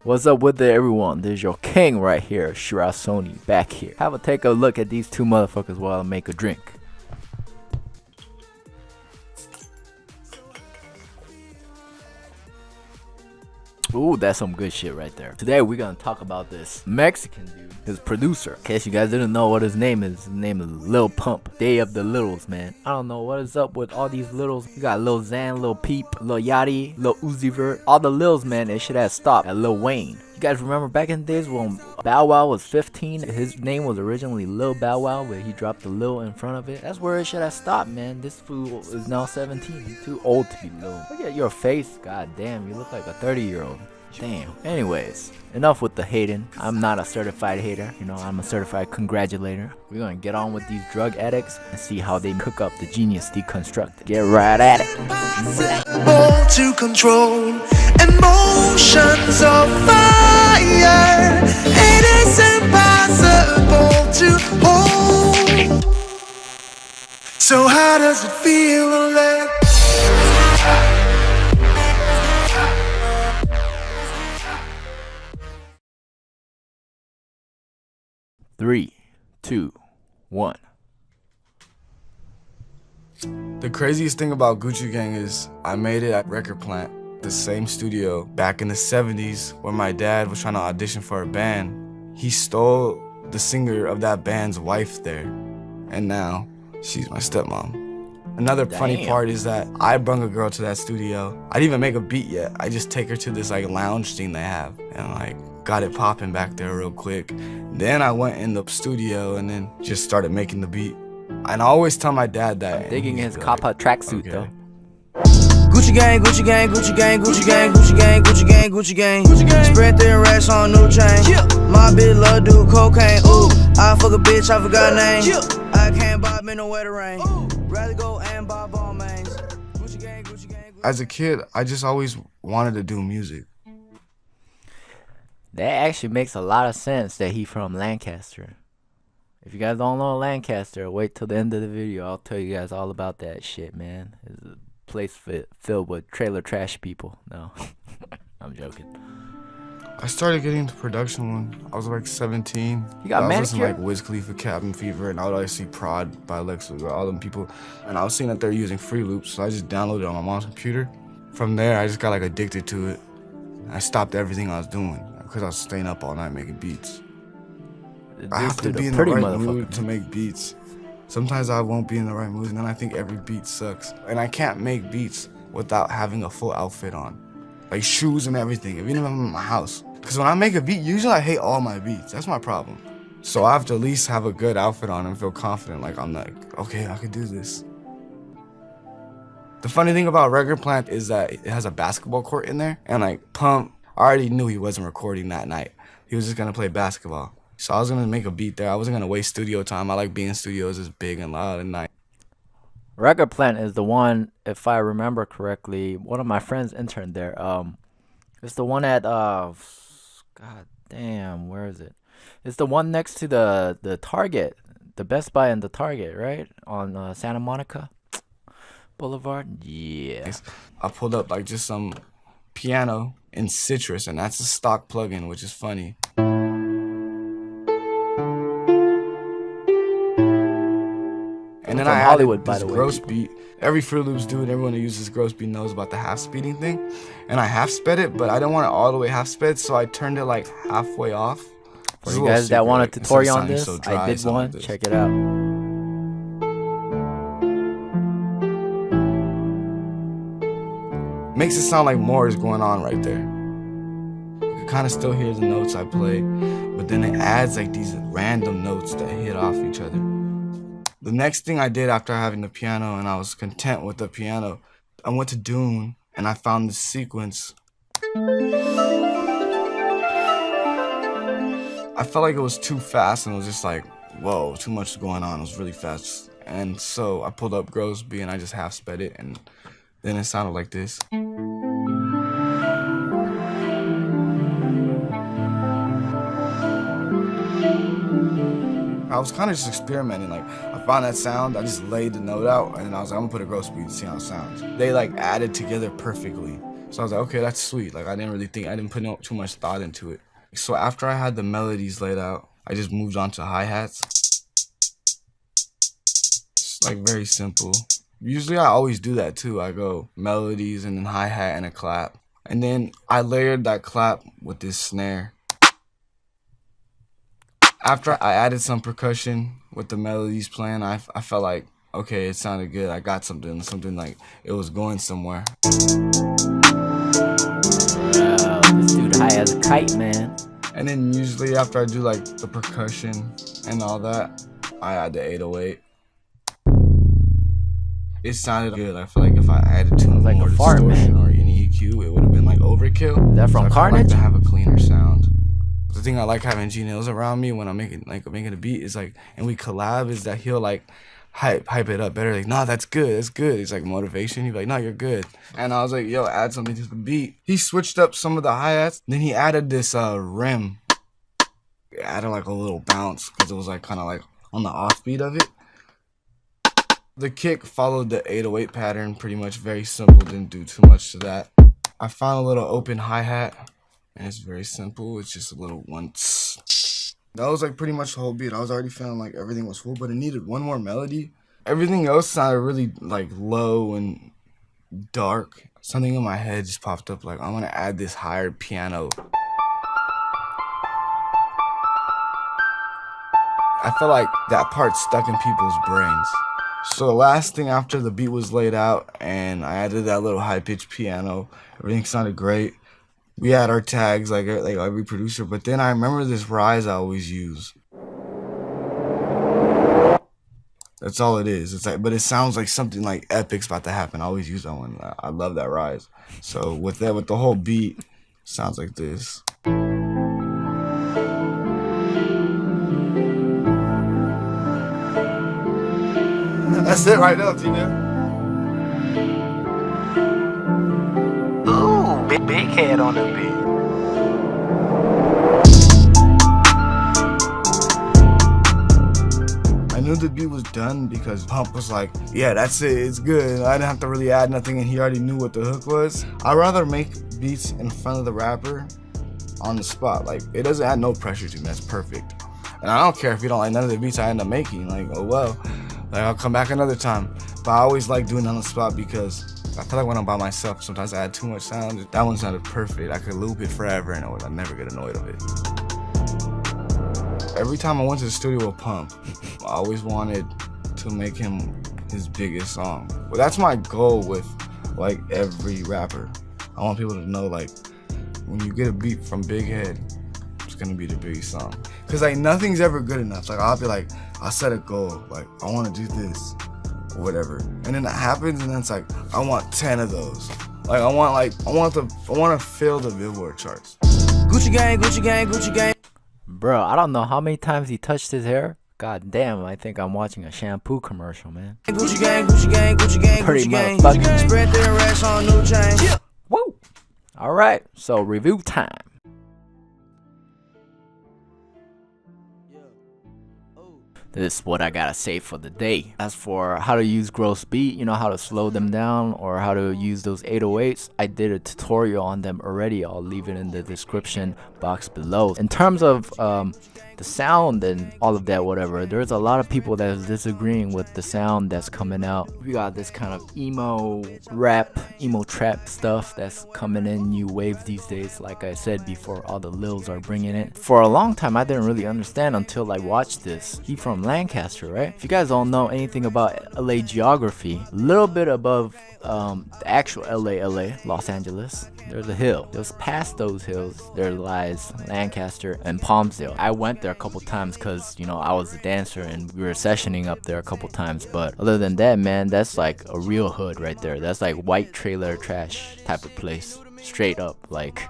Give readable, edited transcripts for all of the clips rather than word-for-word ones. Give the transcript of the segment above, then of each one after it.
What's up with it, everyone? This is your king right here, Sirasoni, back here. Have a take a look at these two motherfuckers while I make a drink. Ooh, that's some good shit right there. Today we're gonna talk about this Mexican dude, his producer. In case you guys didn't know what his name is Lil Pump. Day of the Littles, man. I don't know what is up with all these littles. You got Lil Xan, Lil Peep, Lil Yachty, Lil Uzi Vert. All the Lils, man, it should have stopped at Lil Wayne. You guys remember back in the days when Bow Wow was 15? His name was originally Lil Bow Wow, but he dropped the Lil in front of it. That's where it should have stopped, man. This fool is now 17. He's too old to be Lil. Look at your face. God damn, you look like a 30-year-old. Damn. Anyways, enough with the hating. I'm not a certified hater. You know, I'm a certified congratulator. We're gonna get on with these drug addicts and see how they cook up the genius Deconstructed. Get right at it. Impossible to control emotions of fire. It is impossible to hold. So how does it feel to let 3, 2, 1. The craziest thing about Gucci Gang is I made it at Record Plant, the same studio back in the 70s where my dad was trying to audition for a band. He stole the singer of that band's wife there, and now she's my stepmom. Another funny part is that I brung a girl to that studio. I didn't even make a beat yet. I just take her to this like lounge thing they have and like got it popping back there real quick. Then I went in the studio and then just started making the beat. And I always tell my dad that. Digging his Kappa tracksuit though. Gucci gang, Gucci gang, Gucci gang, Gucci gang, Gucci gang, Gucci gang, Gucci gang. Gucci gang. Spread thin racks on new chain. Yeah. My bitch love do cocaine. Ooh, I fuck a bitch, I forgot name. Yeah. I can't buy me no wetter rain. Ooh. Rather go and buy ball mains. Gucci gang, Gucci gang. As a kid, I just always wanted to do music. That actually makes a lot of sense that he from Lancaster. If you guys don't know Lancaster, wait till the end of the video. I'll tell you guys all about that shit, man. It's a place filled with trailer trash people. No, I'm joking. I started getting into production when I was like 17. You got I was manicure? listening to like Wiz Khalifa, Cabin Fever, and I would always see Prod by Lex Luger, all them people. And I was seeing that they're using Free Loops, so I just downloaded it on my mom's computer. From there, I just got like addicted to it. I stopped everything I was doing because I was staying up all night making beats. I have to be in the right mood to make beats. Sometimes I won't be in the right mood, and then I think every beat sucks. And I can't make beats without having a full outfit on. Like shoes and everything, even if I'm in my house. Because when I make a beat, usually I hate all my beats. That's my problem. So I have to at least have a good outfit on and feel confident. Like I'm like, okay, I could do this. The funny thing about Record Plant is that it has a basketball court in there. And like Pump, I already knew he wasn't recording that night. He was just gonna play basketball. So I was gonna make a beat there. I wasn't gonna waste studio time. I like being in studios is big and loud at night. Record Plant is the one, if I remember correctly, one of my friends interned there. It's the one at God damn, where is it? It's the one next to the Target, the Best Buy and the Target, right? On Santa Monica Boulevard. Yeah. I pulled up like just some piano in Citrus, and that's a stock plugin, which is funny. And then I Hollywood, added this gross beat. Every Fruit Loops dude, everyone who uses gross beat knows about the half speeding thing. And I half sped it, but I didn't want it all the way half sped, so I turned it like halfway off. For you guys that want a tutorial on this, I did one. Check it out. Makes it sound like more is going on right there. You can kind of still hear the notes I play, but then it adds like these random notes that hit off each other. The next thing I did after having the piano and I was content with the piano, I went to Dune and I found this sequence. I felt like it was too fast and it was just like, whoa, too much going on. It was really fast. And so I pulled up Gross B and I just half sped it, and then it sounded like this. I was kind of just experimenting. Like, I found that sound, I just laid the note out, and then I was like, I'm gonna put a gross beat to see how it sounds. They like added together perfectly. So I was like, okay, that's sweet. Like I didn't put too much thought into it. So after I had the melodies laid out, I just moved on to hi-hats. It's like very simple. Usually I always do that too. I go melodies and then hi-hat and a clap. And then I layered that clap with this snare. After I added some percussion with the melodies playing, I felt like, okay, it sounded good. I got something like it was going somewhere. Wow, this dude high as a kite, man. And then usually after I do like the percussion and all that, I add the 808. It sounded good. I feel like if I added too like more a fart, distortion man. or any EQ, it would have been like overkill. Is that from so I Carnage? like to have a cleaner sound. The thing I like having G-Nails around me when I'm making a beat is like, and we collab, is that he'll like hype it up better. Like, nah, that's good, that's good. It's like motivation. He'd be like, nah, you're good. And I was like, yo, add something to the beat. He switched up some of the hi-hats. Then he added this rim. It added like a little bounce because it was like kind of like on the offbeat of it. The kick followed the 808 pattern, pretty much very simple, didn't do too much to that. I found a little open hi-hat, and it's very simple. It's just a little one. That was like pretty much the whole beat. I was already feeling like everything was full, but it needed one more melody. Everything else sounded really like low and dark. Something in my head just popped up like, I'm gonna add this higher piano. I felt like that part stuck in people's brains. So the last thing after the beat was laid out and I added that little high-pitched piano, everything sounded great. We had our tags like every producer, but then I remember this rise I always use. That's all it is. It's like, but it sounds like something like epic's about to happen. I always use that one. I love that rise. So with the whole beat, it sounds like this. That's it right now, Tina. Ooh, Bighead on the beat. I knew the beat was done because Pump was like, yeah, that's it, it's good. I didn't have to really add nothing and he already knew what the hook was. I'd rather make beats in front of the rapper on the spot. Like, it doesn't add no pressure to me, that's perfect. And I don't care if you don't like none of the beats I end up making, like, oh well. Like, I'll come back another time. But I always like doing it on the spot because I feel like when I'm by myself, sometimes I add too much sound. That one sounded perfect. I could loop it forever and I'd never get annoyed of it. Every time I went to the studio with Pump, I always wanted to make him his biggest song. Well, that's my goal with like every rapper. I want people to know, like, when you get a beat from Bighead, it's gonna be the biggest song. Cause like nothing's ever good enough. Like I'll be like, I'll set a goal, like I wanna do this, or whatever. And then it happens and then it's like, I want 10 of those. Like I wanna fill the Billboard charts. Gucci gang, Gucci gang, Gucci gang. Bro, I don't know how many times he touched his hair. God damn, I think I'm watching a shampoo commercial, man. Gucci gang, Gucci gang, Gucci gang, Pretty Gucci gang. motherfucker. Spread their racks on new chain. Woo! Alright, so review time. This is what I gotta say for the day. As for how to use gross beat, you know, how to slow them down or how to use those 808s, I did a tutorial on them already. I'll leave it in the description box below. In terms of the sound and all of that, whatever, there's a lot of people that is disagreeing with the sound that's coming out. We got this kind of emo rap, emo trap stuff that's coming in new wave these days. Like I said before, all the lils are bringing it. For a long time, I didn't really understand until I watched this. He from Lancaster, right? If you guys don't know anything about LA geography, a little bit above the actual LA, Los Angeles, there's a hill. Just past those hills, there lies Lancaster and Palmsdale. I went there a couple times because, you know, I was a dancer and we were sessioning up there a couple times. But other than that, man, that's like a real hood right there. That's like white trailer trash type of place. Straight up, like...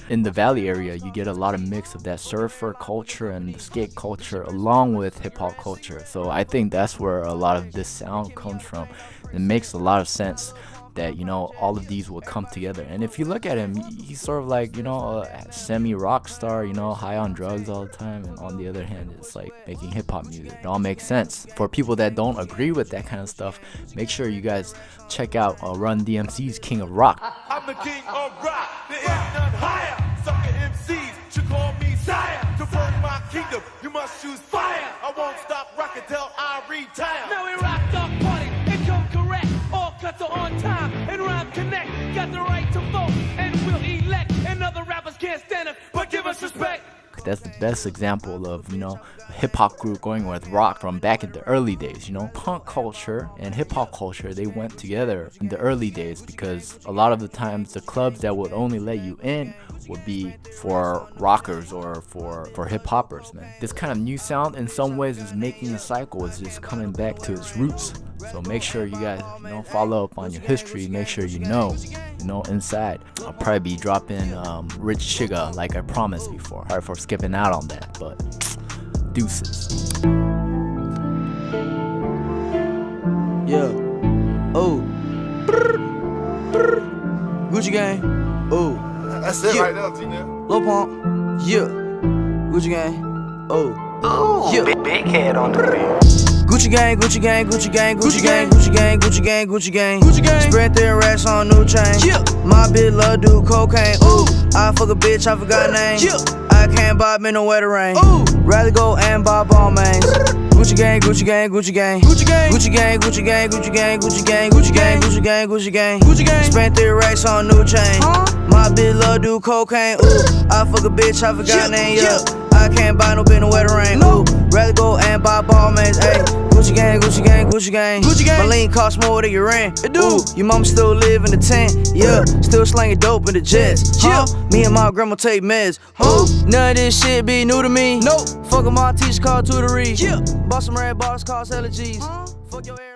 In the Valley area, you get a lot of mix of that surfer culture and the skate culture along with hip-hop culture. So I think that's where a lot of this sound comes from. It makes a lot of sense. that, you know, all of these would come together. And if you look at him, he's sort of like, you know, a semi-rock star, you know, high on drugs all the time, and on the other hand, it's like making hip-hop music. It all makes sense. For people that don't agree with that kind of stuff, make sure you guys check out Run DMC's King of Rock. I'm the king of rock, there is none higher. Sucker MCs should call me sire. To burn my kingdom, you must choose fire. I won't stop rocking till I retire. Now we rock the party and come correct. All cuts are on time and rhyme connect. Got the right to vote and we'll elect. And other rappers can't stand us, but give us respect. That's the best example of, you know, a hip-hop group going with rock from back in the early days. You know, punk culture and hip-hop culture, they went together in the early days, because a lot of the times the clubs that would only let you in would be for rockers or for hip-hoppers, man. This kind of new sound in some ways is making a cycle. It's just coming back to its roots. So make sure you guys, you know, follow up on your history. Make sure you know inside. I'll probably be dropping Rich Chigga like I promised before. Sorry for skipping out on that, but deuces. Yeah. Oh. Gucci gang. Oh. That's it right now, T-Now. Lil Pump. Yeah. Gucci gang. Oh. Ooh, Yeah. Bighead on the beat. Gucci gang, Gucci gang, Gucci gang, Gucci gang, Gucci gang, Gucci gang, Gucci gang, Gucci gang. Spread their racks on new chain. Yeah. My bitch love do cocaine. Ooh, I fuck a bitch, I forgot name. Yeah. I can't buy me no wetter rain. Ooh, rather go and buy ball mains. Gucci gang, Gucci gang, Gucci gang, Gucci gang, Gucci gang, Gucci gang, Gucci gang, Gucci gang, Gucci gang, Gucci gang, Gucci gang, Gucci gang. Spent their racks on new chain. My bitch love do cocaine. Ooh, I fuck a bitch, I forgot name. Yeah. I can't buy no bin no wetter rain. Ooh, rather go and buy ball mains. Ayy, Gucci gang, Gucci gang, Gucci gang, Gucci gang. My lean cost more than your rent. It do. Ooh, your mama still live in the tent. Yeah, still slanging dope in the jets. Yeah, me and my grandma take meds. Ooh, none of this shit be new to me. Nope. Fuck my teacher called tutory. Yeah, bought some red bars, cost allergies. Fuck your hair.